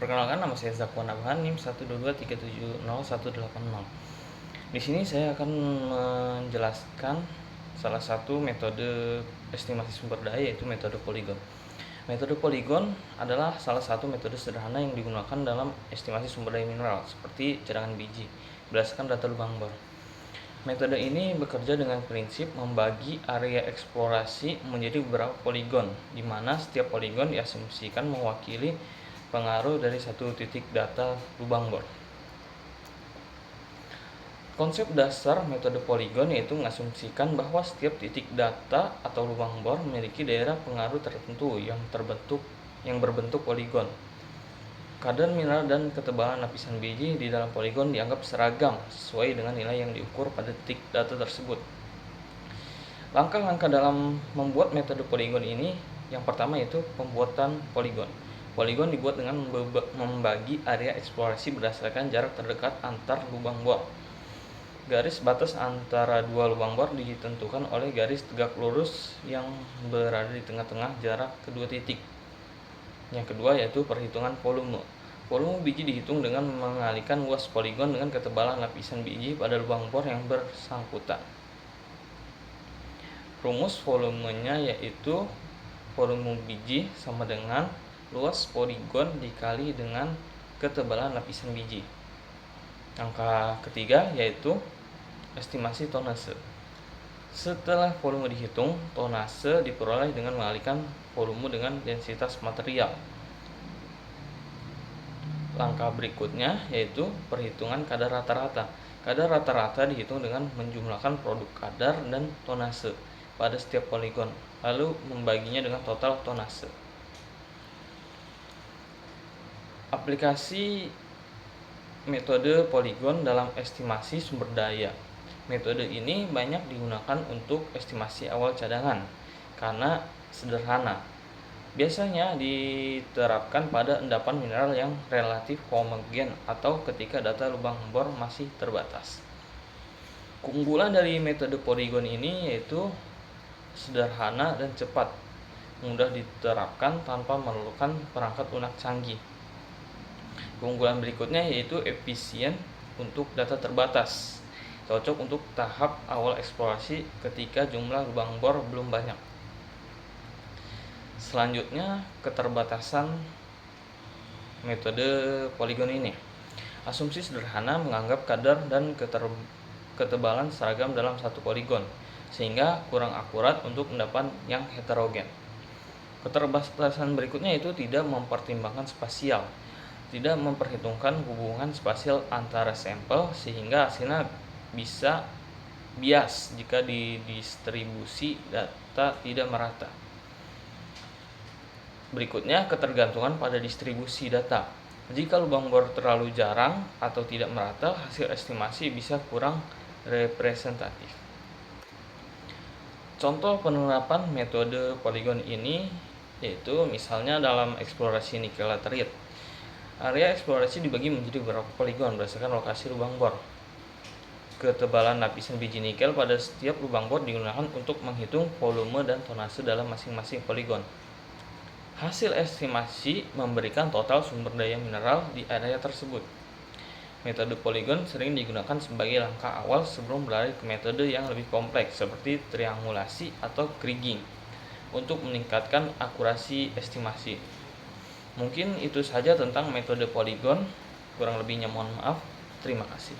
Perkenalkan, nama saya Zakwan Abhan, NIM 122370180. Di sini saya akan menjelaskan salah satu metode estimasi sumber daya, yaitu metode poligon. Metode poligon adalah salah satu metode sederhana yang digunakan dalam estimasi sumber daya mineral seperti cadangan biji berdasarkan data lubang bor. Metode ini bekerja dengan prinsip membagi area eksplorasi menjadi beberapa poligon, di mana setiap poligon diasumsikan mewakili pengaruh dari satu titik data lubang bor. Konsep dasar metode poligon yaitu mengasumsikan bahwa setiap titik data atau lubang bor memiliki daerah pengaruh tertentu yang berbentuk poligon. Kadar mineral dan ketebalan lapisan biji di dalam poligon dianggap seragam sesuai dengan nilai yang diukur pada titik data tersebut. Langkah-langkah dalam membuat metode poligon ini, yang pertama yaitu pembuatan poligon. Poligon dibuat dengan membagi area eksplorasi berdasarkan jarak terdekat antar lubang bor. Garis batas antara dua lubang bor ditentukan oleh garis tegak lurus yang berada di tengah-tengah jarak kedua titik. Yang kedua yaitu perhitungan volume. Volume biji dihitung dengan mengalihkan luas poligon dengan ketebalan lapisan biji pada lubang bor yang bersangkutan. Rumus volumenya yaitu volume biji sama dengan luas poligon dikali dengan ketebalan lapisan biji. Angka ketiga yaitu estimasi tonase. Setelah volume dihitung, tonase diperoleh dengan mengalihkan volume dengan densitas material. Langkah berikutnya yaitu perhitungan kadar rata-rata. Kadar rata-rata dihitung dengan menjumlahkan produk kadar dan tonase pada setiap poligon, lalu membaginya dengan total tonase. Aplikasi metode poligon dalam estimasi sumber daya. Metode ini banyak digunakan untuk estimasi awal cadangan karena sederhana. Biasanya diterapkan pada endapan mineral yang relatif homogen atau ketika data lubang bor masih terbatas. Keunggulan dari metode poligon ini yaitu sederhana dan cepat, mudah diterapkan tanpa memerlukan perangkat lunak canggih. Keunggulan berikutnya yaitu efisien untuk data terbatas, cocok untuk tahap awal eksplorasi ketika jumlah lubang bor belum banyak. Selanjutnya, keterbatasan metode poligon ini. Asumsi sederhana menganggap kadar dan ketebalan seragam dalam satu poligon, sehingga kurang akurat untuk endapan yang heterogen. Keterbatasan berikutnya itu tidak mempertimbangkan spasial, tidak memperhitungkan hubungan spasial antara sampel sehingga hasilnya bisa bias jika didistribusi data tidak merata. Berikutnya, ketergantungan pada distribusi data. Jika lubang bor terlalu jarang atau tidak merata, hasil estimasi bisa kurang representatif. Contoh penerapan metode poligon ini yaitu misalnya dalam eksplorasi nikel laterit. Area eksplorasi dibagi menjadi beberapa poligon berdasarkan lokasi lubang bor. Ketebalan lapisan biji nikel pada setiap lubang bor digunakan untuk menghitung volume dan tonase dalam masing-masing poligon. Hasil estimasi memberikan total sumber daya mineral di area tersebut. Metode poligon sering digunakan sebagai langkah awal sebelum beralih ke metode yang lebih kompleks seperti triangulasi atau kriging untuk meningkatkan akurasi estimasi. Mungkin itu saja tentang metode poligon, kurang lebihnya mohon maaf. Terima kasih.